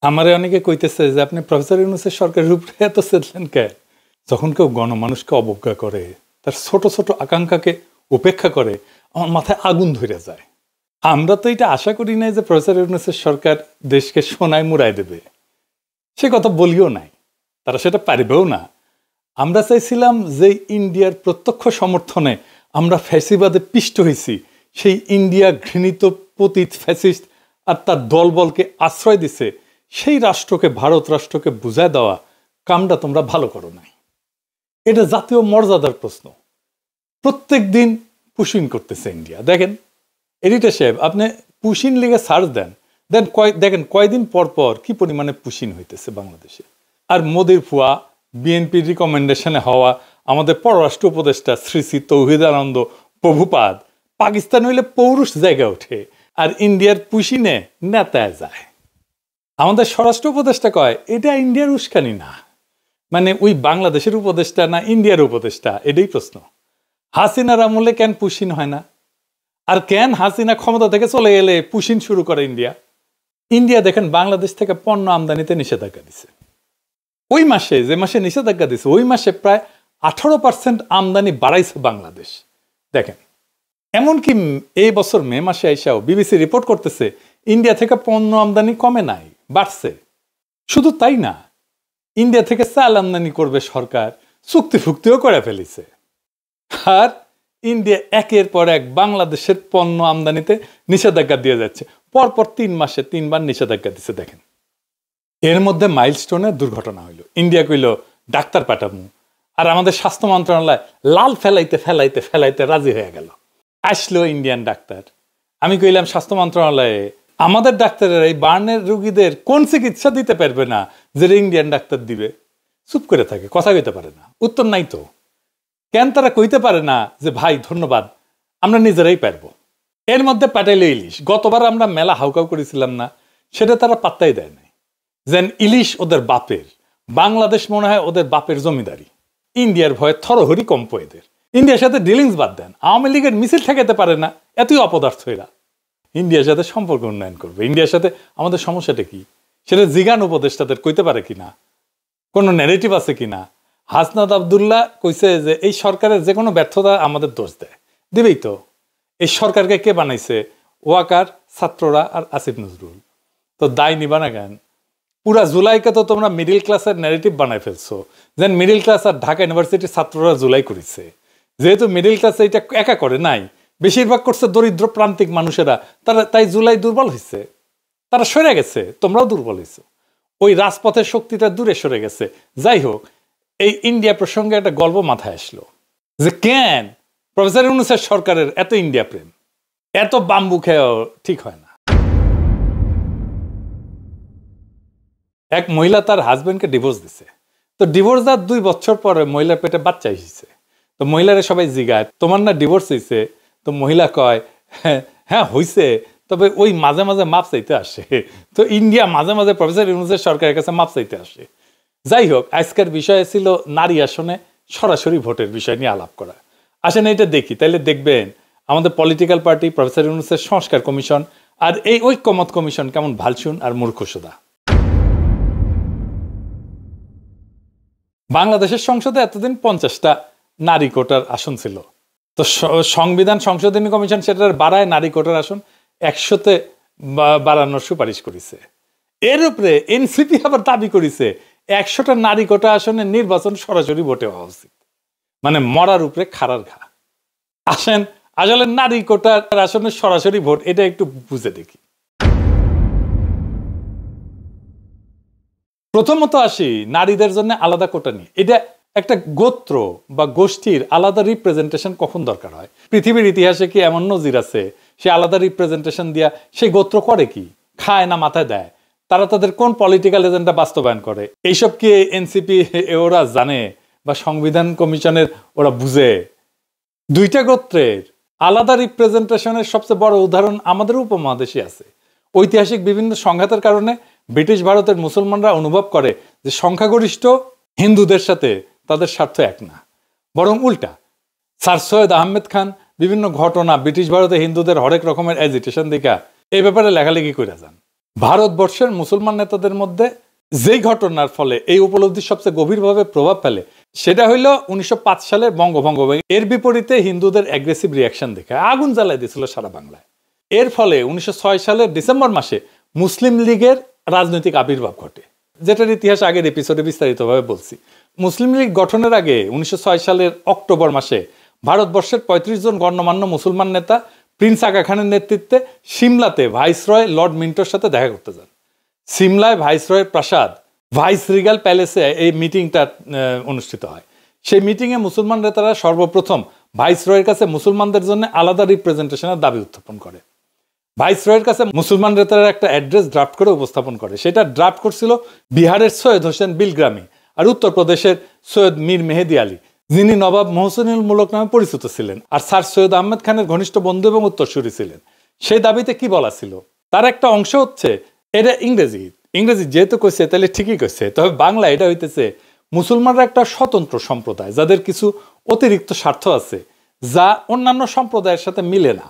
আমারে অনেকে কইতেছে যে আপনি প্রফেসর ইউনূসের সরকারের উপরে এত চেতলেন কে? যখন কেউ গণমানুষকে অবজ্ঞা করে, তার ছোট ছোট আকাঙ্ক্ষাকে উপেক্ষা করে, আমার মাথায় আগুন ধরে যায়। আমরা তো এটা আশা করি নাই যে প্রফেসর ইউনূসের সরকার দেশকে সোনায় মুড়ায় দেবে, সে কথা বলিও নাই, তারা সেটা পারবেও না। আমরা চাইছিলাম যে ইন্ডিয়ার প্রত্যক্ষ সমর্থনে আমরা ফ্যাসিবাদে পিষ্ট হয়েছি, সেই ইন্ডিয়া ঘৃণিত পতিত ফ্যাসিস্ট আর তার দলবলকে আশ্রয় দিছে, সেই রাষ্ট্রকে, ভারত রাষ্ট্রকে বুঝায় দেওয়া কামটা তোমরা ভালো করো নাই। এটা জাতীয় মর্যাদার প্রশ্ন। প্রত্যেক দিন পুশিং করতেছে ইন্ডিয়া। দেখেন এডিটর সাহেব, আপনি পুশিং লিগে সার্চ দেন, দেখেন কয়দিন পর পর কি পরিমাণে পুশিং হইতেছে বাংলাদেশে। আর মোদির ফুয়া, বিএনপির রিকমেন্ডেশনে হওয়া আমাদের পররাষ্ট্র উপদেষ্টা শ্রী শ্রী তৌহিদানন্দ প্রভুপাদ পাকিস্তান হইলে পৌরুষ জায়গা ওঠে, আর ইন্ডিয়ার পুশিনে নেতায় যায়। আমাদের স্বরাষ্ট্র উপদেষ্টা কয় এটা ইন্ডিয়ার উস্কানি না, মানে ওই বাংলাদেশের উপদেষ্টা না ইন্ডিয়ার উপদেষ্টা, এটাই প্রশ্ন। হাসিনার আমলে কেন পুশিন হয় না? আর কেন হাসিনা ক্ষমতা থেকে চলে গেলে পুশিন শুরু করে ইন্ডিয়া? ইন্ডিয়া দেখেন বাংলাদেশ থেকে পণ্য আমদানিতে নিষেধাজ্ঞা দিছে। ওই মাসে, যে মাসে নিষেধাজ্ঞা দিছে, ওই মাসে প্রায় 18% আমদানি বাড়াইছে বাংলাদেশ। দেখেন, এমনকি এই বছর মে মাসে আইসাও বিবিসি রিপোর্ট করতেছে ইন্ডিয়া থেকে পণ্য আমদানি কমে নাই, বাড়ছে। শুধু তাই না, ইন্ডিয়া থেকে চাল আমদানি করবে সরকার, চুক্তি ফুক্তিও করে ফেলিছে। আর ইন্ডিয়া একের পর এক বাংলাদেশের পণ্য আমদানিতে নিষেধাজ্ঞা দিয়ে যাচ্ছে। পরপর 3 মাসে 3 বার নিষেধাজ্ঞা দিচ্ছে। দেখেন, এর মধ্যে মাইলস্টোনের দুর্ঘটনা হইল। ইন্ডিয়া কইল ডাক্তার পাঠাবো, আর আমাদের স্বাস্থ্য মন্ত্রণালয় লাল ফেলাইতে ফেলাইতে ফেলাইতে রাজি হয়ে গেল। আসলো ইন্ডিয়ান ডাক্তার। আমি কইলাম স্বাস্থ্য মন্ত্রণালয়ে, আমাদের ডাক্তারের এই বার্নের রোগীদের কোন চিকিৎসা দিতে পারবে না যে ইন্ডিয়ান ডাক্তার দিবে? চুপ করে থাকে, কথা কইতে পারে না, উত্তর নাই তো। কেন তারা কইতে পারে না যে ভাই ধন্যবাদ, আমরা নিজেরাই পারবো? এর মধ্যে পাঠাইলে ইলিশ। গতবার আমরা মেলা হাউকাউ করেছিলাম না, সেটা তারা পাত্তাই দেয় নাই। যেন ইলিশ ওদের বাপের, বাংলাদেশ মনে হয় ওদের বাপের জমিদারি। ইন্ডিয়ার ভয়ে থরহরি কম্প এদের। ইন্ডিয়ার সাথে ডিলিংস বাদ দেন, আওয়ামী লীগের মিছিল ঠেকাতে পারে না, এতই অপদার্থ এরা। ইন্ডিয়ার সাথে সম্পর্ক উন্নয়ন করবে। ইন্ডিয়ার সাথে আমাদের সমস্যাটা কি সেটা জিগান উপদেষ্টাদের কইতে পারে কিনা, কোনো ন্যারেটিভ আছে কিনা। হাসনাত আবদুল্লাহ কইছে যে এই সরকারের যে কোনো ব্যর্থতা আমাদের দোষ দেয়, দিবেই তো। এই সরকারকে কে বানাইছে? ওয়াকার, ছাত্ররা আর আসিফ নজরুল। তো দায় নিবা না কেন? পুরা জুলাইকে তো তোমরা মিডিল ক্লাসের ন্যারেটিভ বানাই ফেলছো, যেন মিডিল ক্লাস আর ঢাকা ইউনিভার্সিটির ছাত্ররা জুলাই করেছে। যেহেতু মিডিল ক্লাস এটা একা করে নাই, বেশিরভাগ করছে দরিদ্র প্রান্তিক মানুষেরা, তারা তাই জুলাই দুর্বল হয়েছে, তারা সরে গেছে, তোমরাও দুর্বল হয়েছো। ওই রাজপথের শক্তিটা দূরে সরে গেছে। যাই হোক, এই ইন্ডিয়া প্রসঙ্গে একটা গল্প মাথায় আসলো যে কেন প্রফেসর ইউনূসের সরকারের এত ইন্ডিয়া প্রেম, এত বাম্বু খেয়েও ঠিক হয় না। এক মহিলা তার হাজবেন্ডকে ডিভোর্স দিছে। তো ডিভোর্স দেওয়ার 2 বছর পরে মহিলার পেটে বাচ্চা এসেছে। তো মহিলারে সবাই জিগায়, তোমার না ডিভোর্স হয়েছে? তো মহিলা কয়, হ্যাঁ হয়েছে, তবে ওই মাঝে মাঝে মাপ চাইতে আসে। তো ইন্ডিয়া মাঝে মাঝে প্রফেসর ইউনূসের সরকারের কাছে মাপ চাইতে আসে। যাই হোক, আজকের বিষয় ছিল নারী আসনে সরাসরি ভোটের বিষয় নিয়ে আলাপ করা। আসেন এটা দেখি, তাইলে দেখবেন আমাদের পলিটিক্যাল পার্টি, প্রফেসর ইউনূসের সংস্কার কমিশন আর এই ঐক্যমত কমিশন কেমন ভালসুন আর মূর্খসুদা। বাংলাদেশের সংসদে এতদিন 50টা নারী কোটার আসন ছিল। তো সংবিধান সংশোধনী কমিশন সেটার বাড়ায় নারী কোটার আসন 100-তে বাড়ানোর সুপারিশ করেছে। এর উপরে এনসিপি আবার দাবি করেছে 100টা নারী কোটা আসনের নির্বাচন সরাসরি ভোটে হওয়া উচিত, মানে মরার উপরে খাড়ার ঘা। আসেন আসলে নারী কোটার আসনের সরাসরি ভোট এটা একটু বুঝে দেখি। প্রথমত আসি নারীদের জন্য আলাদা কোটা নিয়ে। এটা একটা গোত্র বা গোষ্ঠীর আলাদা রিপ্রেজেন্টেশন কখন দরকার হয়? পৃথিবীর ইতিহাসে কি এমন নজির আছে সে আলাদা রিপ্রেজেন্টেশন দিয়া সেই গোত্র করে কি? খায় না মাথায় দেয়? তারা তাদের কোন পলিটিক্যাল এজেন্ডা বাস্তবায়ন করে? এইসব কি এনসিপি ওরা জানে বা সংবিধান কমিশনের ওরা বুঝে? 2টা গোত্রের আলাদা রিপ্রেজেন্টেশনের সবচেয়ে বড় উদাহরণ আমাদের উপমহাদেশে আছে। ঐতিহাসিক বিভিন্ন সংঘাতের কারণে ব্রিটিশ ভারতের মুসলমানরা অনুভব করে যে সংখ্যাগরিষ্ঠ হিন্দুদের সাথে তাদের স্বার্থ এক না, বরং উল্টা। স্যার সৈয়দ আহমেদ খান বিভিন্ন ঘটনা ব্রিটিশ ভারতে হিন্দুদের হরেক রকমের এজিটেশন দেখা এই ব্যাপারে লেখালেখি করে যান। ভারতবর্ষের মুসলমান নেতাদের মধ্যে যেই ঘটনার ফলে এই উপলব্ধি সবচেয়ে গভীরভাবে প্রভাব ফেলে সেটা হইল 1905 সালের বঙ্গভঙ্গ। এর বিপরীতে হিন্দুদের অ্যাগ্রেসিভ রিয়াকশন দেখে আগুন জ্বালাই দিয়েছিল সারা বাংলায়। এর ফলে 1906 সালের ডিসেম্বর মাসে মুসলিম লীগের রাজনৈতিক আবির্ভাব ঘটে, যেটার ইতিহাস আগের এপিসোডে বিস্তারিতভাবে বলছি। মুসলিম লীগ গঠনের আগে 1906 সালের অক্টোবর মাসে ভারতবর্ষের 35 জন গণ্যমান্য মুসলমান নেতা প্রিন্স আগা খানের নেতৃত্বে সিমলাতে ভাইসরয় লর্ড মিন্টোর সাথে দেখা করতে যান। সিমলায় ভাইসরয়ের প্রাসাদ ভাইস রিগাল প্যালেসে এই মিটিংটা অনুষ্ঠিত হয়। সেই মিটিংয়ে মুসলমান নেতারা সর্বপ্রথম ভাইসরয়ের কাছে মুসলমানদের জন্য আলাদা রিপ্রেজেন্টেশনের দাবি উত্থাপন করে। ভাইসরয়ের কাছে মুসলমান নেতারা একটা অ্যাড্রেস ড্রাফট করে উপস্থাপন করে। সেটা ড্রাফট করছিল বিহারের সৈয়দ হোসেন বিলগ্রামী আর উত্তরপ্রদেশের সৈয়দ মীর মেহেদি আলী, যিনি নবাব মোহসিনুল মুলক নামে পরিচিত ছিলেন আর স্যার সৈয়দ আহমেদ খানের ঘনিষ্ঠ বন্ধু এবং উত্তরসূরি ছিলেন। সেই দাবিতে কি বলা ছিল, তার একটা অংশ হচ্ছে, এটা ইংরেজি যেহেতু কইছে তাহলে ঠিকই কইছে, তবে বাংলা এটা হইতেছে মুসলমানরা একটা স্বতন্ত্র সম্প্রদায় যাদের কিছু অতিরিক্ত স্বার্থ আছে যা অন্যান্য সম্প্রদায়ের সাথে মিলে না,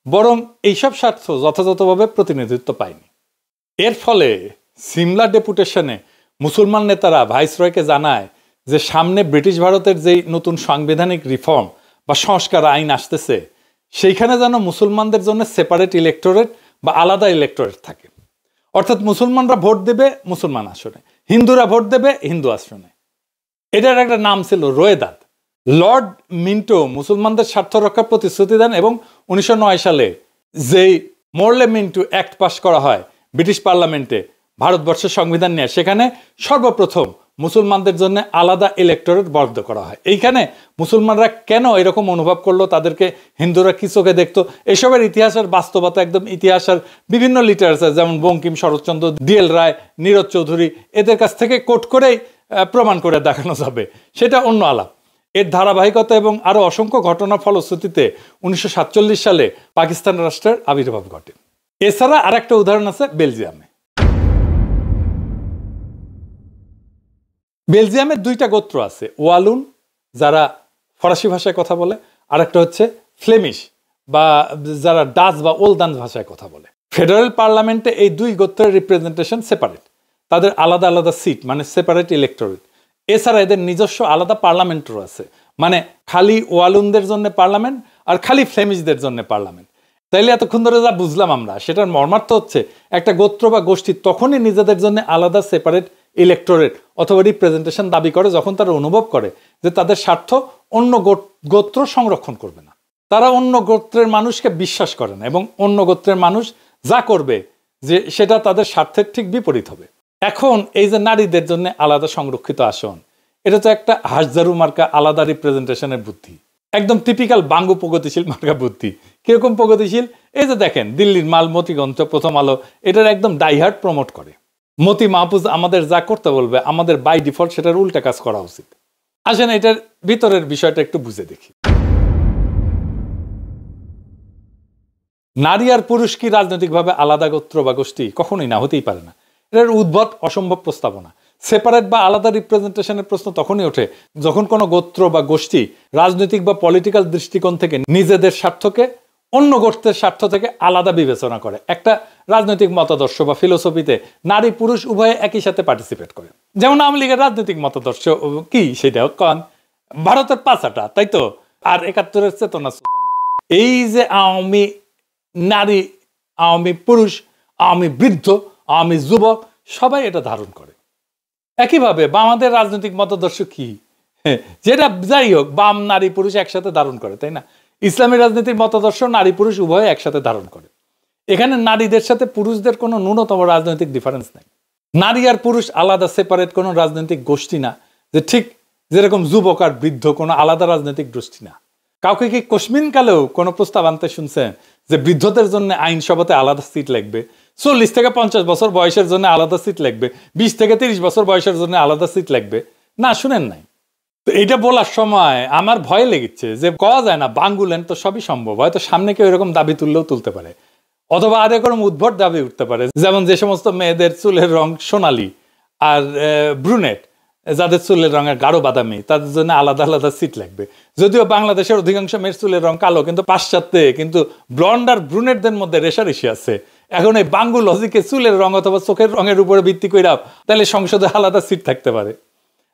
বরং এইসব স্বার্থ যথাযথভাবে প্রতিনিধিত্ব পায়নি। এর ফলে সিমলা ডেপুটেশনে মুসলমান নেতারা ভাইসরয়কে জানায় যে সামনে ব্রিটিশ ভারতের যেই নতুন সাংবিধানিক রিফর্ম বা সংস্কার আইন আসতেছে সেইখানে যেন মুসলমানদের জন্য সেপারেট ইলেক্টোরেট বা আলাদা ইলেক্টোরেট থাকে। অর্থাৎ মুসলমানরা ভোট দেবে মুসলমান আসনে, হিন্দুরা ভোট দেবে হিন্দু আসনে। এটার একটা নাম ছিল রোয়েদাদ। লর্ড মিন্টো মুসলমানদের স্বার্থ রক্ষার প্রতিশ্রুতি দেন এবং 1909 সালে যেই মোরলে মিন্টো অ্যাক্ট পাস করা হয় ব্রিটিশ পার্লামেন্টে ভারতবর্ষের সংবিধান নিয়ে, সেখানে সর্বপ্রথম মুসলমানদের জন্য আলাদা ইলেক্টোরেট বরাদ্দ করা হয়। এইখানে মুসলমানরা কেন এরকম অনুভব করলো, তাদেরকে হিন্দুরা কি চোখে দেখতো, এসবের ইতিহাসের বাস্তবতা একদম ইতিহাসের বিভিন্ন লিটারেচার যেমন বঙ্কিম, শরৎচন্দ্র, ডিএল রায়, নীরজ চৌধুরী এদের কাছ থেকে কোট করেই প্রমাণ করে দেখানো যাবে, সেটা অন্য আলাপ। এর ধারাবাহিকতা এবং আরো অসংখ্য ঘটনার ফলশ্রুতিতে 1947 সালে পাকিস্তান রাষ্ট্রের আবির্ভাব ঘটে। এছাড়া আর একটা উদাহরণ আছে বেলজিয়ামে। বেলজিয়ামের দুইটা গোত্র আছে, ওয়ালুন যারা ফরাসি ভাষায় কথা বলে, আর একটা হচ্ছে ফ্লেমিশ বা যারা ডাচ বা ওলদান ভাষায় কথা বলে। ফেডারেল পার্লামেন্টে এই দুই গোত্রের রিপ্রেজেন্টেশন সেপারেট, তাদের আলাদা আলাদা সিট মানে সেপারেট ইলেক্টোরেট। এছাড়া এদের নিজস্ব আলাদা পার্লামেন্টও আছে, মানে খালি ওয়ালুনদের জন্য পার্লামেন্ট আর খালি ফ্লেমিশদের জন্য পার্লামেন্ট। তাইলে এতক্ষণ ধরে যা বুঝলাম আমরা, সেটার মর্মার্থ হচ্ছে একটা গোত্র বা গোষ্ঠী তখনই নিজেদের জন্য আলাদা সেপারেট ইলেক্টোরেট অথবা রিপ্রেজেন্টেশন দাবি করে যখন তারা অনুভব করে যে তাদের স্বার্থ অন্য গোত্র সংরক্ষণ করবে না। তারা অন্য গোত্রের মানুষকে বিশ্বাস করে না এবং অন্য গোত্রের মানুষ যা করবে যে সেটা তাদের স্বার্থের ঠিক বিপরীত হবে। এখন এই যে নারীদের জন্য আলাদা সংরক্ষিত আসন, এটা তো একটা হাসজারু মার্কা আলাদা রিপ্রেজেন্টেশনের বুদ্ধি, একদম টিপিক্যাল বাঙ্গু প্রগতিশীল মার্কা বুদ্ধি। কিরকম প্রগতিশীল? এই যে দেখেন দিল্লির মাল মতিগঞ্জ, প্রথম আলো এটার একদম ডাইহার্ট প্রমোট করে। মতি মাহফুজ আমাদের যা করতে বলবে আমাদের বাই ডিফল্ট সেটার উল্টা কাজ করা উচিত। আসেন এটার ভিতরের বিষয়টা একটু বুঝে দেখি। নারী আর পুরুষ কি রাজনৈতিকভাবে আলাদা গোত্র বা গোষ্ঠী? কখনোই না, হতেই পারে না। এটার উদ্ভট অসম্ভব প্রস্তাবনা। সেপারেট বা আলাদা রিপ্রেজেন্টেশনের প্রশ্ন তখনই ওঠে যখন কোনো গোত্র বা গোষ্ঠী রাজনৈতিক বা পলিটিক্যাল দৃষ্টিকোণ থেকে নিজেদের স্বার্থকে অন্য গোত্রের স্বার্থ থেকে আলাদা বিবেচনা করে। একটা রাজনৈতিক মতাদর্শ বা ফিলোসফিতে নারী পুরুষ উভয়ে একই সাথে পার্টিসিপেট করে। যেমন আওয়ামী লীগের রাজনৈতিক মতাদর্শ কি সেটাও কন ভারতের পাঁচাটা, তাই তো, আর 71-এর চেতনা। এই যে আওয়ামী নারী, আওয়ামী পুরুষ, আওয়ামী বৃদ্ধ, আওয়ামী যুবক সবাই এটা ধারণ করে। একইভাবে বামাদের রাজনৈতিক মতাদর্শ কি, যেটা যাই হোক বাম নারী পুরুষ একসাথে ধারণ করে, তাই না? ইসলামী রাজনীতির মতাদর্শ নারী পুরুষ উভয় একসাথে ধারণ করে। এখানে নারীদের সাথে পুরুষদের কোনো ন্যূনতম রাজনৈতিক ডিফারেন্স নাই। নারী আর পুরুষ আলাদা সেপারেট কোনো রাজনৈতিক গোষ্ঠী না, যে ঠিক যেরকম যুবক আর বৃদ্ধ কোনো আলাদা রাজনৈতিক গোষ্ঠী না। কাউকে কি কোশ্মিন কালেও কোনো প্রস্তাব আনতে শুনছেন যে বৃদ্ধদের জন্য আইনসভাতে আলাদা সিট লাগবে, 40 থেকে 50 বছর বয়সের জন্য আলাদা সিট লাগবে, 20 থেকে 30 বছর বয়সের জন্য আলাদা সিট লাগবে? না, শুনেন নাই। তো এইটা বলার সময় আমার ভয় লেগেছে যে কওয়া যায় না বাঙ্গুলেন তো সবই সম্ভব, হয়তো সামনে কেউ এরকম দাবি তুললেও তুলতে পারে, অথবা আর এরকম উদ্ভট দাবি উঠতে পারে। যেমন যে সমস্ত মেয়েদের চুলের রং সোনালি আর ব্রুনেট, যাদের চুলের রঙের গাঢ় বাদামি, তাদের জন্য আলাদা আলাদা সিট লাগবে। যদিও বাংলাদেশের অধিকাংশ মেয়ের চুলের রং কালো, কিন্তু পাশ্চাত্যে কিন্তু ব্লন্ড আর ব্রুনেটদের মধ্যে রেশারেশি আছে, এখন এই বাঙ্গু লজিকে চুলের রং অথবা চোখের রঙের উপরে ভিত্তি করে তাহলে সংসদে আলাদা সিট থাকতে পারে।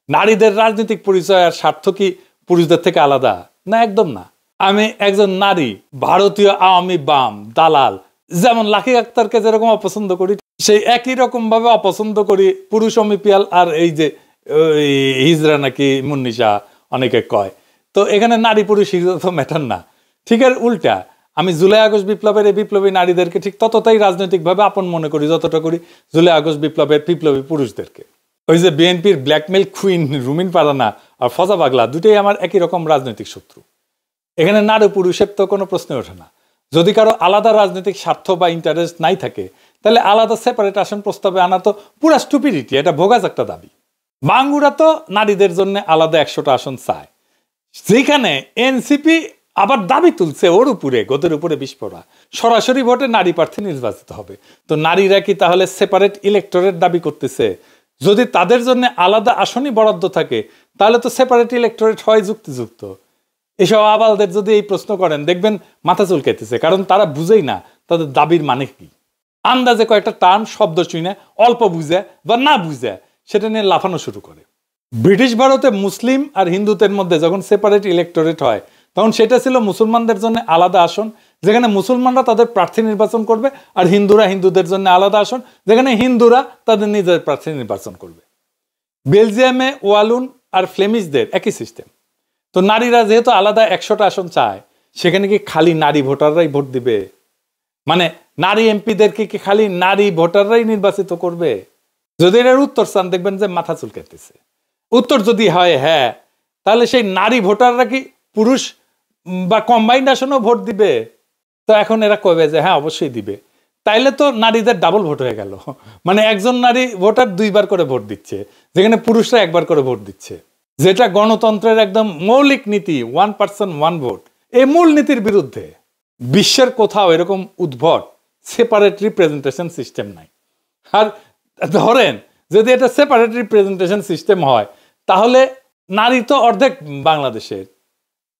নারীদের রাজনৈতিক পরিচয় আর স্বার্থ কি পুরুষদের থেকে আলাদা? না, একদম না। আমি একজন নারী, ভারতীয় আওয়ামী বাম দালাল, যেমন লাকি আক্তারকে যেরকম অপছন্দ করি, সেই একই রকম ভাবে অপছন্দ করি পুরুষ অমিপিয়াল আর এই যে হিজরা নাকি মুন্নিশা অনেকে কয়। তো এখানে নারী পুরুষ হিজরা তো ম্যাটার না। ঠিক আর উল্টা, আমি জুলাই আগস্ট বিপ্লবের এই বিপ্লবী নারীদেরকে ঠিক ততটাই রাজনৈতিকভাবে আপন মনে করি যতটা করি জুলাই আগস্ট বিপ্লবের বিপ্লবী পুরুষদেরকে। ওই যে বিএনপির ব্ল্যাকমেল কুইন রুমিন পারানা আর ফজা পাগলা দুটোই আমার একই রকম রাজনৈতিক শত্রু। এখানে নারী পুরুষের তো কোনো প্রশ্ন ওঠে না। যদি কারো আলাদা রাজনৈতিক স্বার্থ বা ইন্টারেস্ট নাই থাকে তাহলে আলাদা সেপারেট আসন প্রস্তাবে আনা তো পুরা স্টুপিডিটি, এটা ভোগাজ একটা দাবি। বাঙ্গুরা তো নারীদের জন্য আলাদা 100টা আসন চায়, যেখানে এনসিপি আবার দাবি তুলছে ওর উপরে, গোদের উপরে বিস্ফোরা সরাসরি ভোটে নারী প্রার্থী নির্বাচিত হবে। তো নারীরা কি তাহলে সেপারেট ইলেক্টরেট দাবি করতেছে? যদি তাদের জন্য আলাদা আসনই বরাদ্দ থাকে তাহলে তো সেপারেট ইলেক্টরেট হয় যুক্তিযুক্ত। এসব আবালদের যদি এই প্রশ্ন করেন দেখবেন মাথা চুলকাইতেছে, কারণ তারা বুঝেই না তাদের দাবির মানে কি। আন্দাজে কয়েকটা টার্ম শব্দ শুনে অল্প বুঝে বা না বুঝে সেটা নিয়ে লাফানো শুরু করে। ব্রিটিশ ভারতে মুসলিম আর হিন্দুদের মধ্যে যখন সেপারেট ইলেক্টরেট হয় তখন সেটা ছিল মুসলমানদের জন্য আলাদা আসন, যেখানে মুসলমানরা তাদের প্রার্থী নির্বাচন করবে, আর হিন্দুরা হিন্দুদের জন্য আলাদা আসন, যেখানে হিন্দুরা তাদের নিজের প্রার্থী নির্বাচন করবে। বেলজিয়ামে ওয়ালুন আর ফ্লেমিশদের একই সিস্টেম। তো নারীরা যেহেতু আলাদা 100টা আসন চায়, সেখানে কি খালি নারী ভোটাররাই ভোট দিবে? মানে নারী এমপিদেরকে কি খালি নারী ভোটাররাই নির্বাচিত করবে? যদি এর উত্তর চান দেখবেন যে মাথা চুলকাইতেছে। উত্তর যদি হয় হ্যাঁ, তাহলে সেই নারী ভোটাররা কি পুরুষ বা কম্বাইন্ড আসনেও ভোট দিবে? তো এখন এরা কবে যে হ্যাঁ অবশ্যই দিবে। তাইলে তো নারীদের ডাবল ভোট হয়ে গেল। মানে একজন নারী ভোটার 2বার করে ভোট দিচ্ছে, যেখানে পুরুষরা 1বার করে ভোট দিচ্ছে, যেটা গণতন্ত্রের একদম মৌলিক নীতি, 1 পারসন 1 ভোট। এই মূল নীতির বিরুদ্ধে। বিশ্বের কোথাও এরকম উদ্ভট সেপারেট রিপ্রেজেন্টেশন সিস্টেম নাই। আর ধরেন যদি এটা সেপারেট রিপ্রেজেন্টেশন সিস্টেম হয় তাহলে নারী তো অর্ধেক বাংলাদেশের,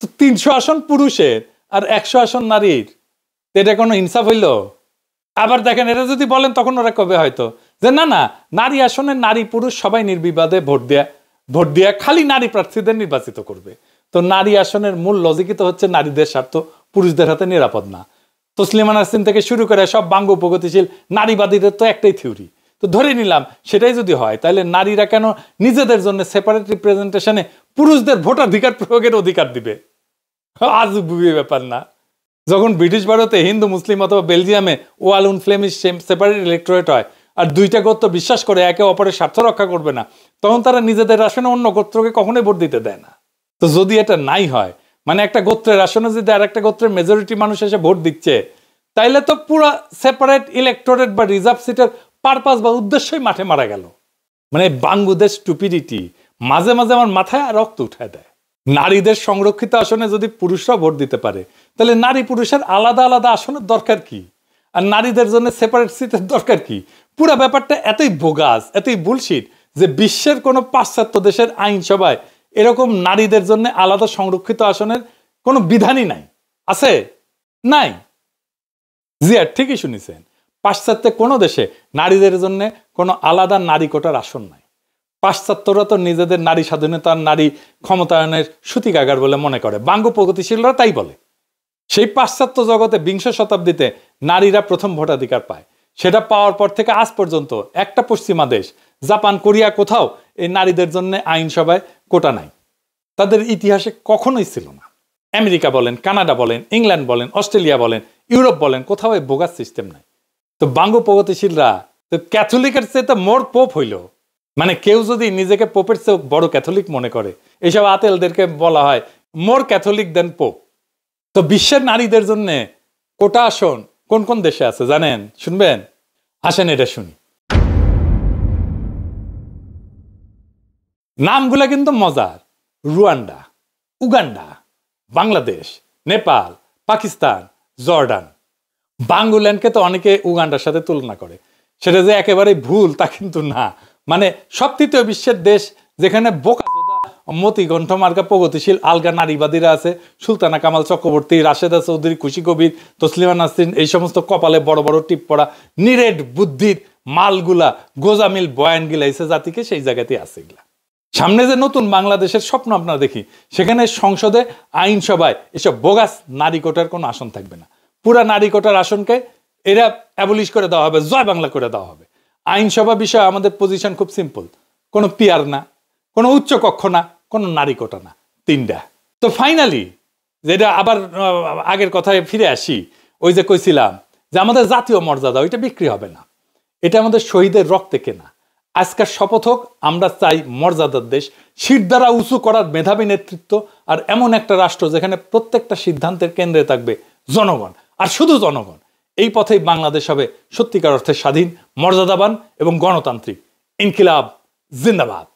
তো 300 আসন পুরুষের আর 100 আসন নারীর, এটা কোনো ইনসাফ হইল? আবার দেখেন এটা যদি বলেন তখন ওরা কবে হয়তো যে না না, নারী আসনে নারী পুরুষ সবাই নির্বিবাদে ভোট দেয়া খালি নারী প্রার্থীদের নির্বাচিত করবে। তো নারী আসনের মূল লজিকই তো হচ্ছে নারীদের স্বার্থ পুরুষদের হাতে নিরাপদ না। তসলিমা নাসরিন থেকে শুরু করে সব বাঙ্গ প্রগতিশীল নারীবাদীদের তো একটাই থিওরি। তো ধরে নিলাম সেটাই যদি হয়, তাহলে নারীরা কেন নিজেদের জন্য সেপারেট রিপ্রেজেন্টেশনে পুরুষদের ভোটাধিকার প্রয়োগের অধিকার দিবে? আজব ব্যাপার না? যখন ব্রিটিশ ভারতে হিন্দু মুসলিম অথবা বেলজিয়ামে ওয়ালুন ফ্লেমিশ সেপারেট ইলেক্টোরেট হয় আর 2টা গোত্র বিশ্বাস করে একে অপরের স্বার্থ রক্ষা করবে না, তখন তারা নিজেদের আসনে অন্য গোত্রকে কখনোই ভোট দিতে দেয় না। তো যদি এটা নাই হয়, মানে একটা গোত্রের আসনে যদি আর একটা গোত্রের মেজরিটি মানুষ এসে ভোট দিচ্ছে, তাইলে তো পুরো সেপারেট ইলেক্টোরেট বা রিজার্ভ সিটের পারপাস বা উদ্দেশ্যই মাঠে মারা গেল। মানে বাংলাদেশ স্টুপিডিটি মাঝে মাঝে আমার মাথায় রক্ত উঠায় দেয়। নারীদের সংরক্ষিত আসনে যদি পুরুষরা ভোট দিতে পারে তাহলে নারী পুরুষের আলাদা আলাদা আসনের দরকার কি? আর নারীদের জন্য সেপারেট সিটের দরকার কি? পুরো ব্যাপারটা এতই বোগাস, এতই বুলশিট যে বিশ্বের কোনো পাশ্চাত্য দেশের আইনসভায় এরকম নারীদের জন্য আলাদা সংরক্ষিত আসনের কোনো বিধানই নাই। আছে? নাই। জিয়া ঠিকই শুনেছেন, পাশ্চাত্যে কোনো দেশে নারীদের জন্য কোনো আলাদা নারী কোটার আসন নাই। পাশ্চাত্যরা তো নিজেদের নারী স্বাধীনতার নারী ক্ষমতায়নের সূতিকাগার বলে মনে করে, বাঙ্গ প্রগতিশীলরা তাই বলে। সেই পাশ্চাত্য জগতে 20 শতাব্দীতে নারীরা প্রথম ভোটাধিকার পায়। সেটা পাওয়ার পর থেকে আজ পর্যন্ত একটা পশ্চিমা দেশ, জাপান, কোরিয়া, কোথাও এই নারীদের জন্য আইনসভায় কোটা নাই। তাদের ইতিহাসে কখনোই ছিল না। আমেরিকা বলেন, কানাডা বলেন, ইংল্যান্ড বলেন, অস্ট্রেলিয়া বলেন, ইউরোপ বলেন, কোথাও এই বোগাস সিস্টেম নাই। তো বাঙ্গ প্রগতিশীলরা তো ক্যাথলিকের চেয়ে তো মোর পোপ হইল। মানে কেউ যদি নিজেকে পোপের চেয়ে বড় ক্যাথলিক মনে করে, এইসব আতেলদেরকে বলা হয় মোর ক্যাথলিক দেন পোপ। তো বিশ্বের নারীদের জন্য কোটা আসন কোন কোন দেশে আছে জানেন? শুনবেন? আসেন এটা শুনি। নামগুলা কিন্তু মজার: Rwanda, Uganda, Bangladesh, Nepal, Pakistan, Jordan. বাঙ্গুল্যান্ডকে তো অনেকে উগান্ডার সাথে তুলনা করে, সেটা যে একেবারে ভুল তা কিন্তু না। মানে সব তৃতীয় বিশ্বের দেশ যেখানে বোকাচোদা মতিকণ্ঠ মার্কা প্রগতিশীল আলগা নারীবাদীরা আছে, সুলতানা কামাল চক্রবর্তী, রাশেদা চৌধুরী, খুশি কবির, তসলিমা নাসরিন, এই সমস্ত কপালে বড় বড় টিপ পড়া নিরেট বুদ্ধির মালগুলা গোজামিল বয়ান গিলাইছে জাতিকে, সেই জায়গাতে আছে এগুলা। সামনে যে নতুন বাংলাদেশের স্বপ্ন আপনারা দেখি, সেখানে সংসদে আইনসভায় এসব বোগাস নারী কোটার কোনো আসন থাকবে না। পুরা নারী কোটার আসনকে এরা অ্যাবলিশ করে দেওয়া হবে, জয় বাংলা করে দেওয়া হবে। আইনসভা বিষয়ে আমাদের পজিশন খুব সিম্পল, কোনো পিয়ার না, কোনো উচ্চ কক্ষ না, কোনো নারী কোটা না, তিনটা। তো ফাইনালি যেটা আবার আগের কথায় ফিরে আসি, ওই যে কইছিলাম যে আমাদের জাতীয় মর্যাদা ওইটা বিক্রি হবে না, এটা আমাদের শহীদের রক্তে কেনা। আজকের শপথ হোক, আমরা চাই মর্যাদার দেশ, শির দ্বারা উঁচু করার মেধাবী নেতৃত্ব, আর এমন একটা রাষ্ট্র যেখানে প্রত্যেকটা সিদ্ধান্তের কেন্দ্রে থাকবে জনগণ, আর শুধু জনগণ। এই পথেই বাংলাদেশ হবে সত্যিকার অর্থে স্বাধীন, মর্যাদাবান এবং গণতান্ত্রিক। ইনকিলাব জিন্দাবাদ।